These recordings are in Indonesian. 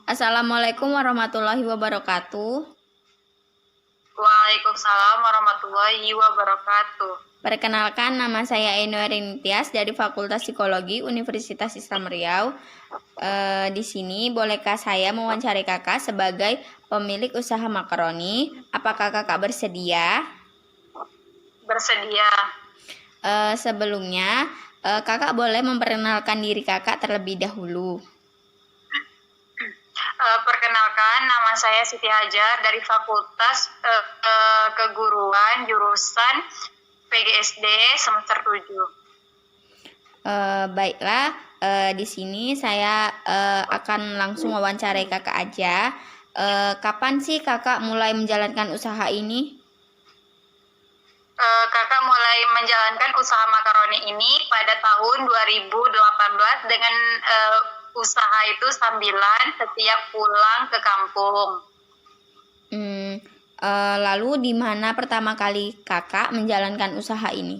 Assalamualaikum warahmatullahi wabarakatuh. Waalaikumsalam warahmatullahi wabarakatuh. Perkenalkan, nama saya Enorin Tias dari Fakultas Psikologi Universitas Islam Riau. Di sini bolehkah saya mewawancari kakak sebagai pemilik usaha makaroni? Apakah kakak bersedia? Bersedia. Sebelumnya, kakak boleh memperkenalkan diri kakak terlebih dahulu. Perkenalkan, nama saya Siti Hajar dari Fakultas Keguruan jurusan PGSD semester 7. Baiklah, di sini saya akan langsung wawancarai kakak aja. Kapan sih kakak mulai menjalankan usaha ini? Kakak mulai menjalankan usaha makaroni ini pada tahun 2018 dengan usaha itu sambilan setiap pulang ke kampung. Lalu di mana pertama kali kakak menjalankan usaha ini?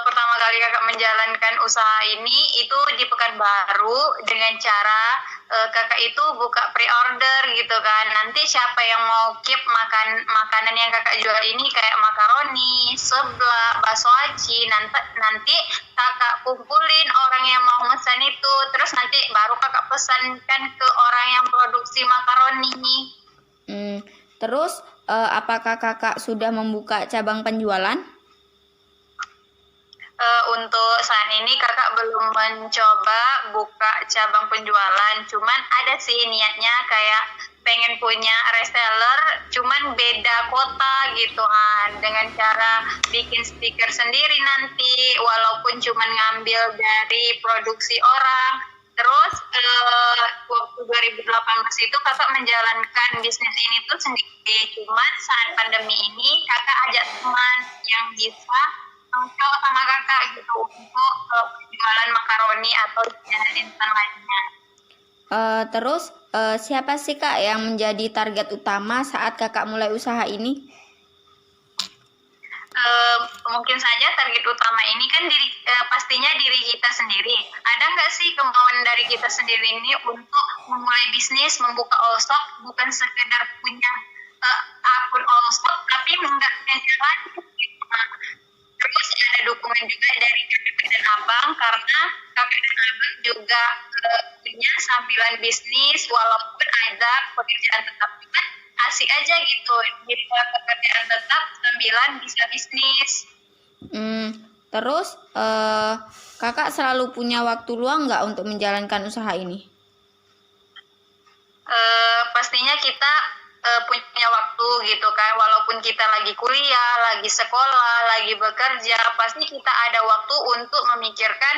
Pertama kali kakak menjalankan usaha ini itu di Pekanbaru dengan cara kakak itu buka pre-order gitu kan. Nanti siapa yang mau keep makanan yang kakak jual ini kayak makaroni, seblak, bakso aci, nanti kakak kumpulin orang yang mau pesan itu, terus nanti baru kakak pesankan ke orang yang produksi makaroni. Terus apakah kakak sudah membuka cabang penjualan? Untuk saat ini kakak belum mencoba buka cabang penjualan, cuman ada sih niatnya kayak pengen punya reseller, cuman beda kota gitu kan, dengan cara bikin stiker sendiri nanti, walaupun cuman ngambil dari produksi orang. Terus waktu 2018 itu kakak menjalankan bisnis ini tuh sendiri, cuman saat pandemi ini kakak ajak teman yang bisa mencoba sama kakak gitu untuk penjualan makaroni atau jajanan instan lainnya. Terus siapa sih kak yang menjadi target utama saat kakak mulai usaha ini? Mungkin saja target utama ini kan pastinya diri kita sendiri. Ada nggak sih kemauan dari kita sendiri ini untuk memulai bisnis, membuka all stock, bukan sekedar punya akun all stock, tapi nggak jalan. Terus ada dukungan juga dari kakak dan abang, karena kakak dan abang juga punya sambilan bisnis, walaupun ada pekerjaan tetap, juga asik aja gitu, jadi pekerjaan tetap sambilan bisa bisnis. Terus kakak selalu punya waktu luang nggak untuk menjalankan usaha ini? Pastinya kita punya waktu gitu kan, walaupun kita lagi kuliah, lagi sekolah, lagi bekerja, pasti kita ada waktu untuk memikirkan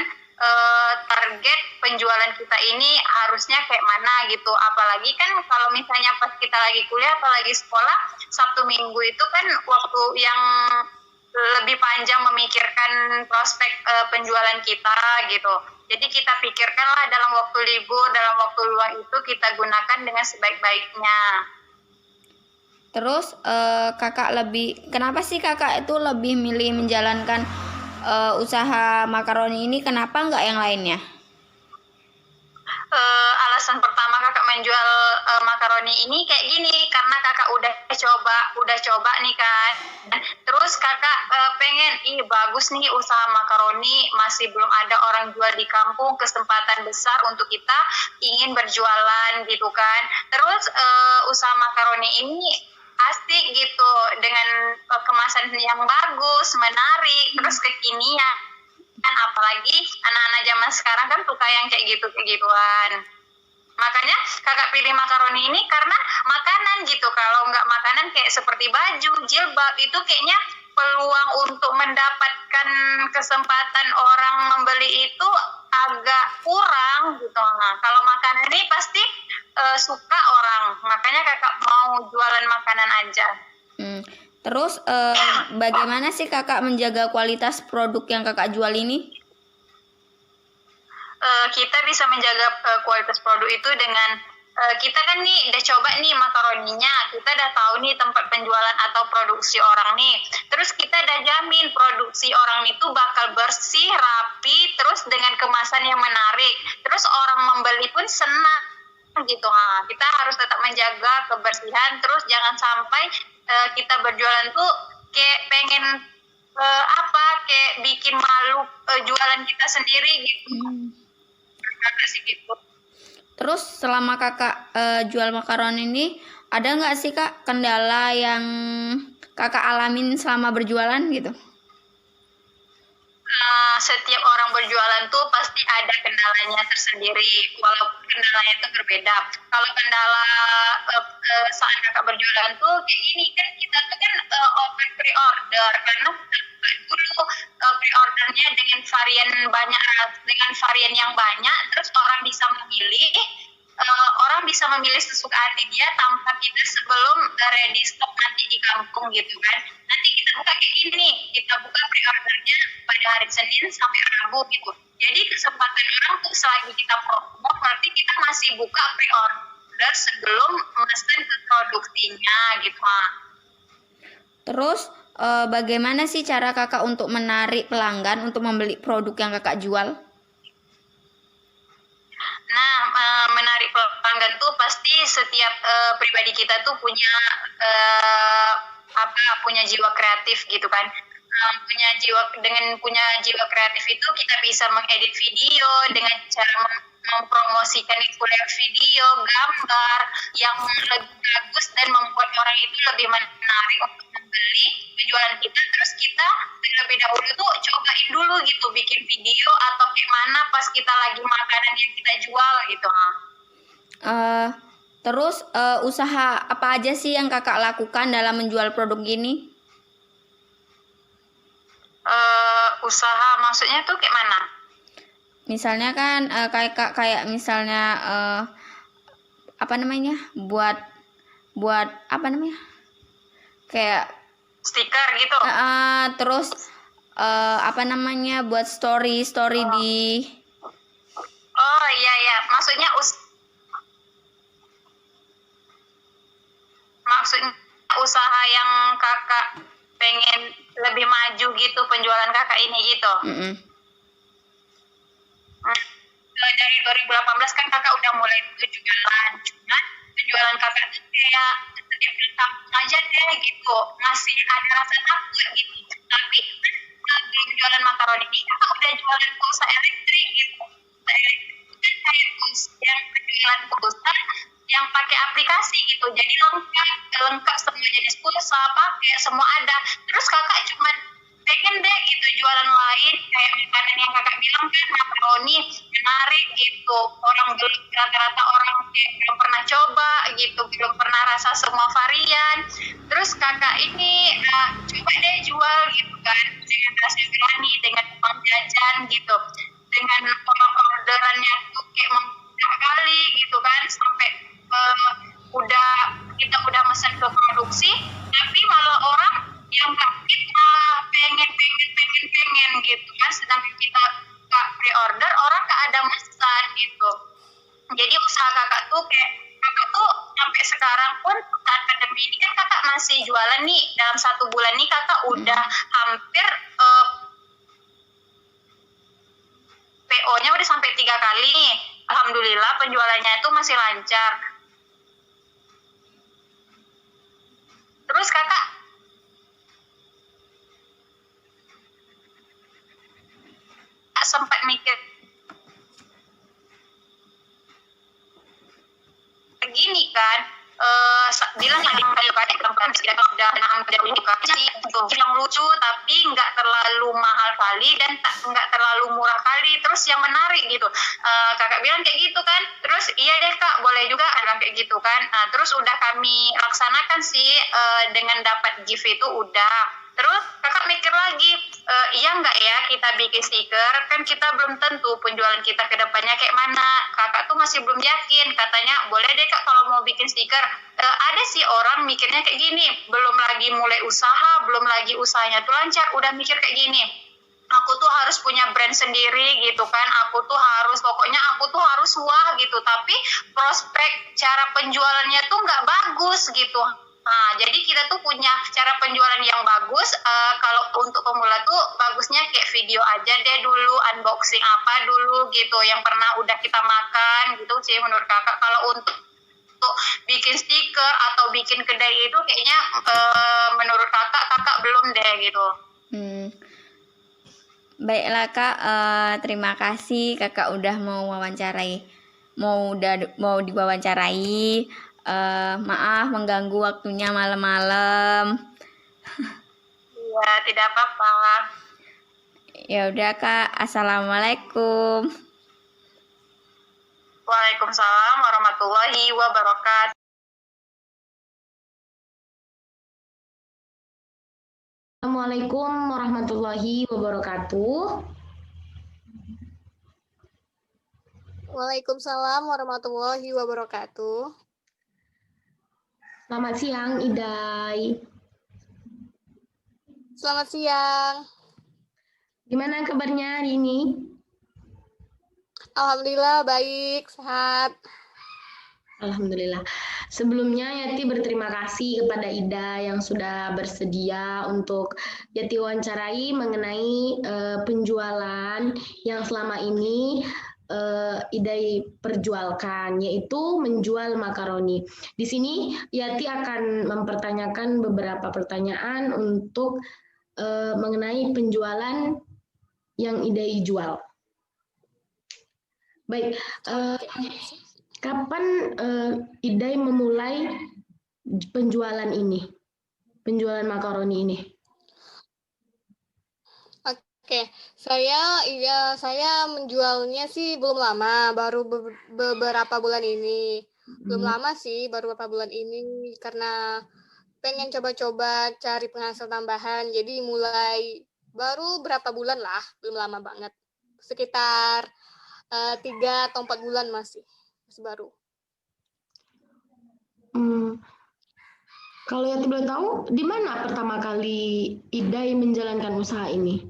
target penjualan kita ini harusnya kayak mana gitu. Apalagi kan kalau misalnya pas kita lagi kuliah atau lagi sekolah, Sabtu Minggu itu kan waktu yang lebih panjang memikirkan prospek penjualan kita gitu. Jadi kita pikirkanlah dalam waktu libur, dalam waktu luang itu kita gunakan dengan sebaik-baiknya. Terus kenapa sih kakak itu lebih milih menjalankan usaha makaroni ini? Kenapa nggak yang lainnya? Alasan pertama kakak menjual makaroni ini kayak gini, karena kakak udah coba nih kan. Terus kakak pengen, bagus nih usaha makaroni, masih belum ada orang jual di kampung, kesempatan besar untuk kita ingin berjualan gitu kan. Terus usaha makaroni ini asik gitu, dengan kemasan yang bagus, menarik, terus kekinian. Kan apalagi anak-anak zaman sekarang kan suka yang kayak gituan. Makanya kakak pilih makaroni ini karena makanan gitu. Kalau nggak makanan kayak seperti baju, jilbab, itu kayaknya peluang untuk mendapatkan kesempatan orang membeli itu agak kurang gitu. Nah, kalau makanan ini pasti suka orang. Makanya kakak mau jualan makanan aja. Terus bagaimana sih kakak menjaga kualitas produk yang kakak jual ini? Kita bisa menjaga kualitas produk itu dengan kita kan nih udah coba nih makaroninya, kita udah tahu nih tempat penjualan atau produksi orang nih, terus kita udah jamin produksi orang itu bakal bakal bersih, rapi, terus dengan kemasan yang menarik. Terus orang membeli pun senang gitu. Kita harus tetap menjaga kebersihan, terus jangan sampai kita berjualan tuh kayak pengen kayak bikin malu jualan kita sendiri gitu. Kakak sih gitu. Terus selama kakak jual makaroni ini, ada nggak sih kak kendala yang kakak alamin selama berjualan gitu? Setiap orang berjualan tuh pasti ada kendalanya tersendiri, walaupun kendalanya itu berbeda. Kalau kendala saat kakak berjualan tuh kayak gini kan, kita tuh kan open pre-order karena dulu pre-ordernya dengan varian banyak, dengan varian yang banyak, terus orang bisa memilih sesuka hati dia tanpa kita sebelum ready stock nanti di kampung gitu kan. Nanti kita buka kayak gini, kita buka pre-ordernya pada hari Senin sampai Rabu gitu. Jadi kesempatan orang tuh selagi kita promo, berarti kita masih buka pre-order sebelum mesen ke produksinya gitu. Terus bagaimana sih cara kakak untuk menarik pelanggan untuk membeli produk yang kakak jual? Nah, menarik pelanggan tuh pasti setiap pribadi kita tuh punya punya jiwa kreatif gitu kan. Punya jiwa kreatif itu kita bisa mengedit video dengan cara mempromosikan itu lewat video, gambar yang lebih bagus dan membuat orang itu lebih menarik untuk membeli penjualan kita. Terus kita terlebih dahulu tuh cobain dulu gitu, bikin video atau gimana pas kita lagi makanan yang kita jual gitu. Terus usaha apa aja sih yang kakak lakukan dalam menjual produk gini? Usaha maksudnya tuh kayak mana? Misalnya kan kayak misalnya buat apa namanya? Kayak stiker gitu. Terus buat story di. Oh iya, maksudnya usaha yang kakak pengen lebih maju gitu penjualan kakak ini gitu. Dari 2018 kan kakak udah mulai jualan, cuman penjualan kakak tuh kayak setiap takut aja deh gitu, masih ada rasa takut gitu. Tapi belum jualan makaroni ini kakak udah jualan pulsa elektrik gitu. Kan kayak yang penjualan pulsa yang pakai aplikasi gitu, jadi lengkap semua jenis pulsa, pakai semua ada. Terus kakak cuman pengen deh gitu jualan lain kayak makanan yang kakak bilang kan, makaroni menarik gitu, rata-rata orang belum pernah coba gitu, belum pernah rasa semua varian. Terus kakak ini coba deh jual gitu kan, dengan rasa berani, dengan uang jajan gitu, dengan orderannya tuh kayak membuka kali gitu kan, sampai kita udah mesen ke produksi, tapi malah orang yang kita pengen gitu kan, sedangkan kita gak pre-order, orang gak ada mesen gitu. Jadi usaha kakak tuh sampai sekarang pun saat pandemi ini kan kakak masih jualan nih, dalam 1 bulan nih kakak udah hampir PO-nya udah sampai 3 kali. Alhamdulillah penjualannya itu masih lancar. Terus kakak sempat mikir begini kan, bilang yang lucu tapi nggak terlalu mahal kali dan nggak terlalu murah kali, terus yang menarik gitu. Kakak bilang kayak gitu kan, terus iya deh kak, boleh juga bilang kayak gitu kan. Terus udah kami laksanakan sih, dengan dapat gift itu udah. Terus kakak mikir lagi, iya nggak ya kita bikin stiker, kan kita belum tentu penjualan kita ke depannya kayak mana. Kakak tuh masih belum yakin, katanya boleh deh kak kalau mau bikin stiker. Ada sih orang mikirnya kayak gini, belum lagi mulai usaha, belum lagi usahanya tuh lancar, udah mikir kayak gini, aku tuh harus punya brand sendiri gitu kan, aku tuh harus wah gitu, tapi prospek cara penjualannya tuh nggak bagus gitu. Nah, jadi kita tuh punya cara penjualan yang bagus. Kalau untuk pemula tuh bagusnya kayak video aja deh dulu, unboxing apa dulu gitu, yang pernah udah kita makan gitu sih menurut kakak. Kalau untuk bikin stiker atau bikin kedai itu kayaknya menurut kakak belum deh gitu. Baiklah Kak, terima kasih Kakak udah mau diwawancarai. Maaf mengganggu waktunya malam-malam. Iya, tidak apa-apa. Ya udah Kak, assalamualaikum. Waalaikumsalam warahmatullahi wabarakatuh. Assalamualaikum warahmatullahi wabarakatuh. Waalaikumsalam warahmatullahi wabarakatuh. Selamat siang, Idai. Selamat siang. Gimana kabarnya hari ini? Alhamdulillah baik, sehat. Alhamdulillah. Sebelumnya Yati berterima kasih kepada Ida yang sudah bersedia untuk Yati wawancarai mengenai penjualan yang selama ini Ida perjualkan, yaitu menjual makaroni. Di sini Yati akan mempertanyakan beberapa pertanyaan untuk mengenai penjualan yang Ida jual. Baik, kapan Idai memulai penjualan ini, penjualan makaroni ini? Oke, saya menjualnya sih belum lama, baru beberapa bulan ini. Belum lama sih, baru beberapa bulan ini karena pengen coba-coba cari penghasil tambahan. Jadi mulai baru berapa bulan lah, belum lama banget. Sekitar 3 atau 4 bulan masih baru. Kalau Yati boleh tahu, di mana pertama kali Idai menjalankan usaha ini?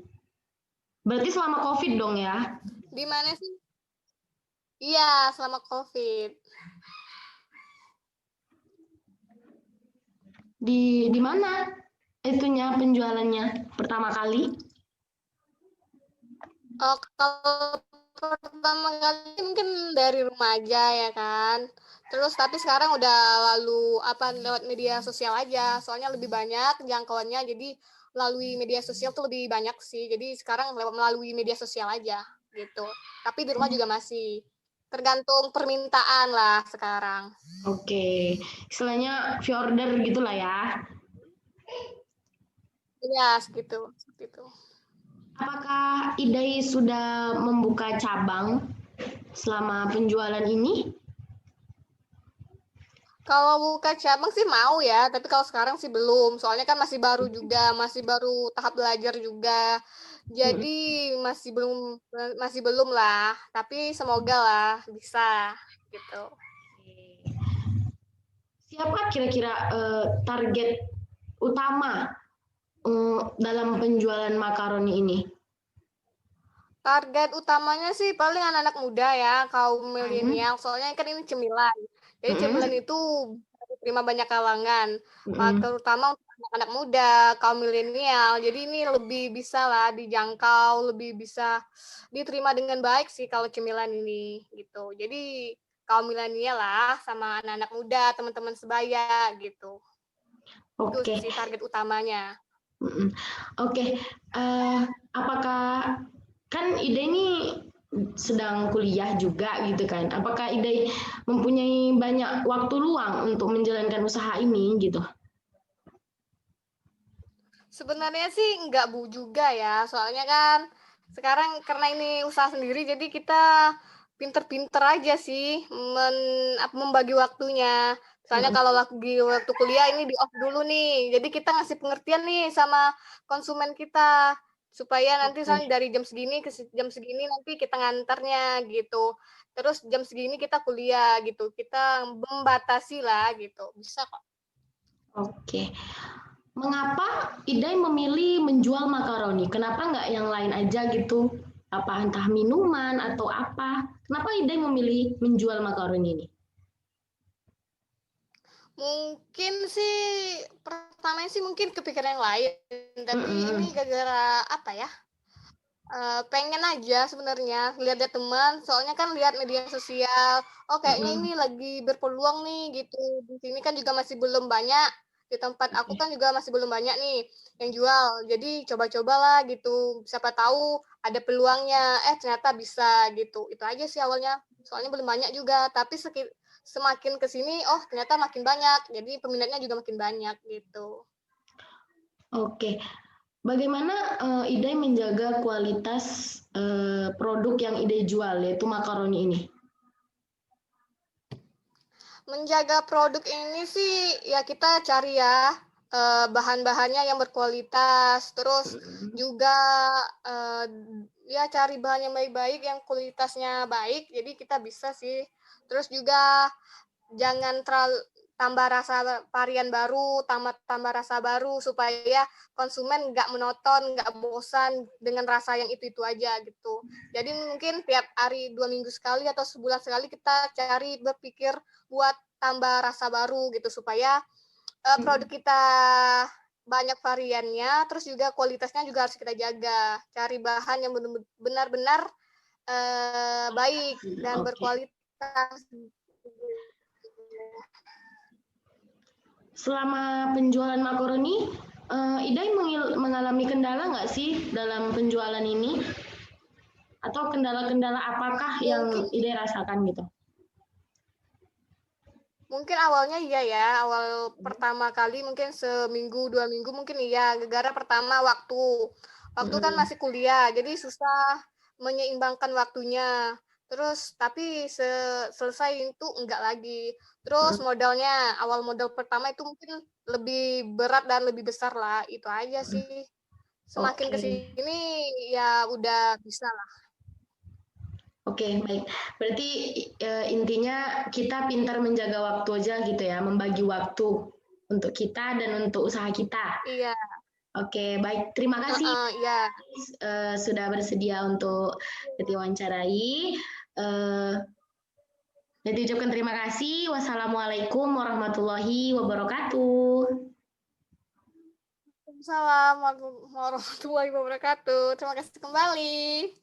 Berarti selama COVID dong ya? Di mana sih? Iya, selama COVID. Di mana itunya penjualannya pertama kali? Oh, kalau pertama kali mungkin dari rumah aja ya kan. Terus tapi sekarang udah lewat media sosial aja. Soalnya lebih banyak jangkauannya, jadi melalui media sosial tuh lebih banyak sih. Jadi sekarang melalui media sosial aja gitu. Tapi di rumah juga masih. Tergantung permintaan lah sekarang. Oke, istilahnya via order gitulah ya. Iya, seperti itu. Apakah Idai sudah membuka cabang selama penjualan ini? Kalau buka cabang sih mau ya, tapi kalau sekarang sih belum. Soalnya kan masih baru juga, masih baru tahap belajar juga. Jadi masih belum lah. Tapi semoga lah bisa gitu. Siapa kira-kira target utama dalam penjualan makaroni ini? Target utamanya sih paling anak-anak muda ya, kaum milenial. Soalnya kan ini cemilan. Jadi cemilan itu diterima banyak kalangan. Terutama untuk anak-anak muda, kaum milenial. Jadi ini lebih bisa lah dijangkau, lebih bisa diterima dengan baik sih kalau cemilan ini gitu. Jadi kaum milenial lah sama anak-anak muda, teman-teman sebaya gitu. Oke. Itu sih target utamanya. Oke. Apakah kan Ida ini sedang kuliah juga gitu kan? Apakah Ida mempunyai banyak waktu luang untuk menjalankan usaha ini gitu? Sebenarnya sih enggak juga ya, soalnya kan sekarang karena ini usaha sendiri, jadi kita pinter-pinter aja sih membagi waktunya. Soalnya kalau lagi waktu kuliah ini di off dulu nih, jadi kita ngasih pengertian nih sama konsumen kita, supaya nanti dari jam segini ke jam segini nanti kita ngantarnya gitu. Terus jam segini kita kuliah gitu, kita membatasi lah gitu, bisa kok. Oke. Mengapa Idai memilih menjual makaroni? Kenapa nggak yang lain aja gitu? Apa entah minuman atau apa? Kenapa Idai memilih menjual makaroni ini? Mungkin sih pertamanya sih mungkin kepikiran yang lain, tapi ini Mm-mm. gara-gara apa ya? Pengen aja sebenarnya lihat-lihat teman, soalnya kan lihat media sosial, oh kayaknya ini Mm-mm. lagi berpeluang nih gitu. Di sini kan juga masih belum banyak, di tempat aku kan juga masih belum banyak nih yang jual. Jadi coba-cobalah gitu, siapa tahu ada peluangnya. Ternyata bisa gitu. Itu aja sih awalnya. Soalnya belum banyak juga, tapi semakin ke sini oh ternyata makin banyak. Jadi peminatnya juga makin banyak gitu. Oke, bagaimana Idai menjaga kualitas produk yang Idai jual, yaitu makaroni ini? Menjaga produk ini sih ya kita cari ya bahan-bahannya yang berkualitas, terus juga ya cari bahan yang baik-baik yang kualitasnya baik, jadi kita bisa sih. Terus juga jangan terlalu tambah rasa varian baru, tambah rasa baru supaya konsumen nggak monoton, nggak bosan dengan rasa yang itu aja gitu. Jadi mungkin tiap hari 2 minggu sekali atau sebulan sekali kita cari berpikir buat tambah rasa baru gitu supaya produk kita banyak variannya, terus juga kualitasnya juga harus kita jaga. Cari bahan yang benar-benar baik dan Oke. berkualitas. Selama penjualan makaroni, Idai mengalami kendala nggak sih dalam penjualan ini? Atau kendala-kendala apakah Mungkin yang Idai rasakan gitu? Mungkin awalnya iya ya, awal pertama kali mungkin seminggu, 2 minggu mungkin iya. Gara-gara pertama waktu. Waktu kan Mm-mm. masih kuliah, jadi susah menyeimbangkan waktunya. Terus tapi selesai itu enggak lagi. Terus modalnya, awal modal pertama itu mungkin lebih berat dan lebih besar lah. Itu aja sih. Semakin ke Oke. sini ya udah bisa lah. Oke, baik. Berarti intinya kita pintar menjaga waktu aja gitu ya, membagi waktu untuk kita dan untuk usaha kita. Iya, Oke, baik. Terima kasih iya. sudah bersedia untuk diwawancarai. Eh, Jadi ucapkan terima kasih. Wassalamualaikum warahmatullahi wabarakatuh. Waalaikumsalam warahmatullahi wabarakatuh. Terima kasih kembali.